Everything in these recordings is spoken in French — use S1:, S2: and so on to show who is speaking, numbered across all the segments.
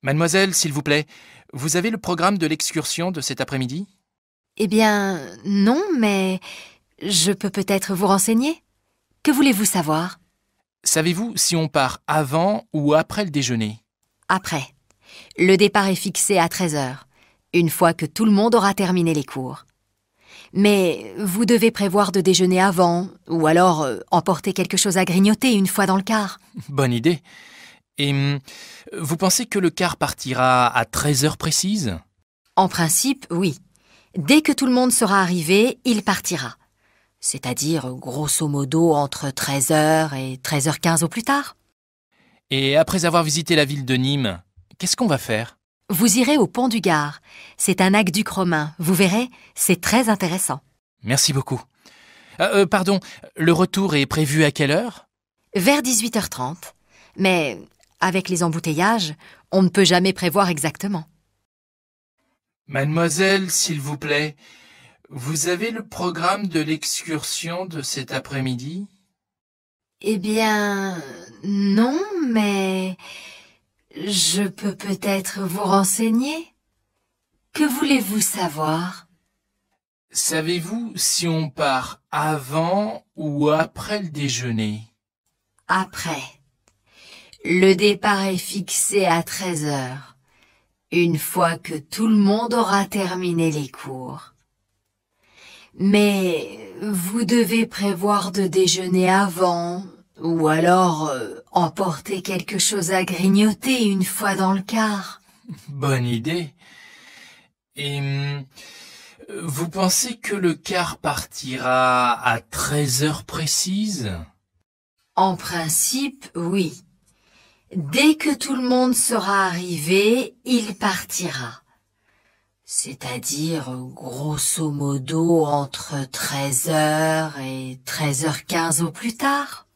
S1: Mademoiselle, s'il vous plaît, vous avez le programme de l'excursion de cet après-midi?
S2: Eh bien, non, mais je peux peut-être vous renseigner. Que voulez-vous savoir?
S1: Savez-vous si on part avant ou après le déjeuner?
S2: Après. Le départ est fixé à 13 heures, une fois que tout le monde aura terminé les cours. Mais vous devez prévoir de déjeuner avant, ou alors emporter quelque chose à grignoter une fois dans le car.
S1: Bonne idée. Et vous pensez que le car partira à 13 heures précises?
S2: En principe, oui. Dès que tout le monde sera arrivé, il partira. C'est-à-dire, grosso modo, entre 13 heures et 13h15 au plus tard.
S1: Et après avoir visité la ville de Nîmes, qu'est-ce qu'on va faire?
S2: Vous irez au pont du Gard. C'est un aqueduc romain. Vous verrez, c'est très intéressant.
S1: Merci beaucoup. Pardon, le retour est prévu à quelle heure?
S2: Vers 18h30. Mais avec les embouteillages, on ne peut jamais prévoir exactement.
S1: Mademoiselle, s'il vous plaît, vous avez le programme de l'excursion de cet après-midi?
S2: Eh bien, non, mais je peux peut-être vous renseigner. Que voulez-vous savoir?
S1: Savez-vous si on part avant ou après le déjeuner?
S2: Après. Le départ est fixé à 13 heures, une fois que tout le monde aura terminé les cours. Mais vous devez prévoir de déjeuner avant, ou alors emporter quelque chose à grignoter une fois dans le car.
S1: Bonne idée. Et vous pensez que le car partira à 13 heures précises?
S2: En principe, oui. Dès que tout le monde sera arrivé, il partira. C'est-à-dire, grosso modo, entre 13 heures et 13h15 au plus tard.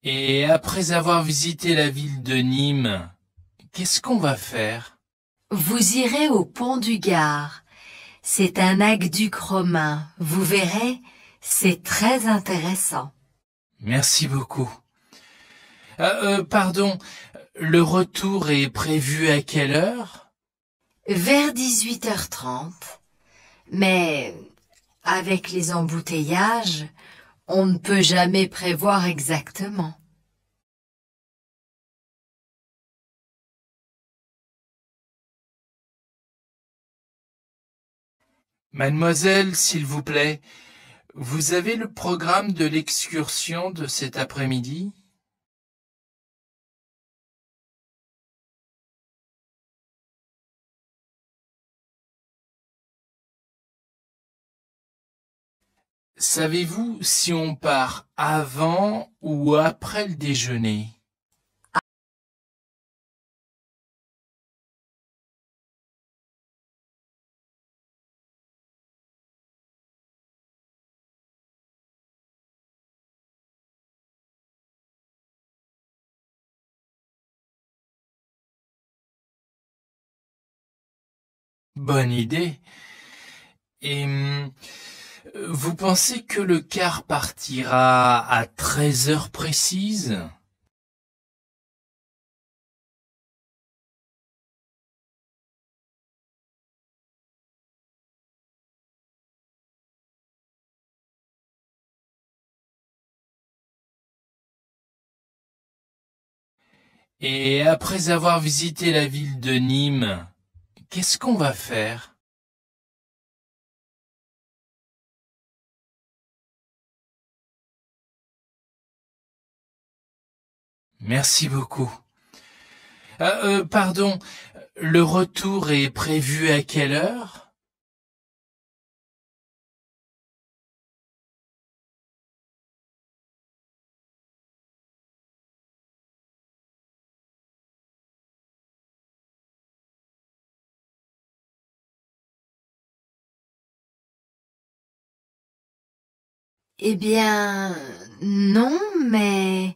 S1: Et après avoir visité la ville de Nîmes, qu'est-ce qu'on va faire?
S2: Vous irez au pont du Gard. C'est un aqueduc romain. Vous verrez, c'est très intéressant.
S1: Merci beaucoup. Pardon, le retour est prévu à quelle heure?
S2: Vers 18h30. Mais avec les embouteillages, on ne peut jamais prévoir exactement.
S1: Mademoiselle, s'il vous plaît, vous avez le programme de l'excursion de cet après-midi? Savez-vous si on part avant ou après le déjeuner? Bonne idée. Et vous pensez que le car partira à 13 heures précises? Et après avoir visité la ville de Nîmes, qu'est-ce qu'on va faire? Merci beaucoup. Pardon, le retour est prévu à quelle heure?
S2: Eh bien, non, mais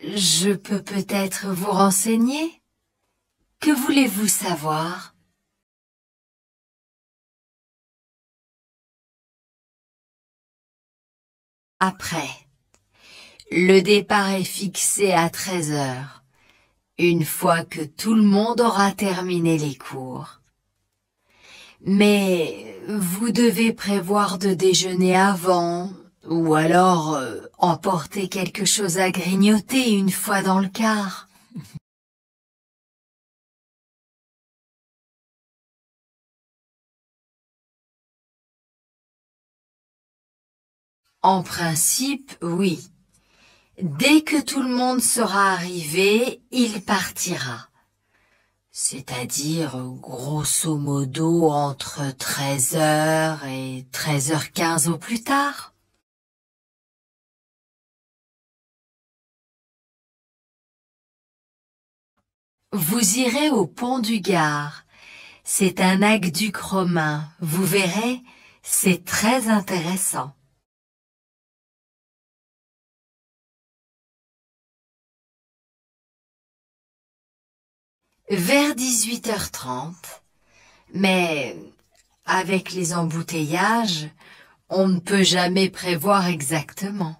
S2: je peux peut-être vous renseigner. Que voulez-vous savoir? Après. Le départ est fixé à 13 heures, une fois que tout le monde aura terminé les cours. Mais vous devez prévoir de déjeuner avant, ou alors emporter quelque chose à grignoter une fois dans le car. En principe, oui. Dès que tout le monde sera arrivé, il partira. C'est-à-dire, grosso modo, entre 13h et 13h15 au plus tard. Vous irez au pont du Gard. C'est un aqueduc romain. Vous verrez, c'est très intéressant. Vers 18h30. Mais avec les embouteillages, on ne peut jamais prévoir exactement.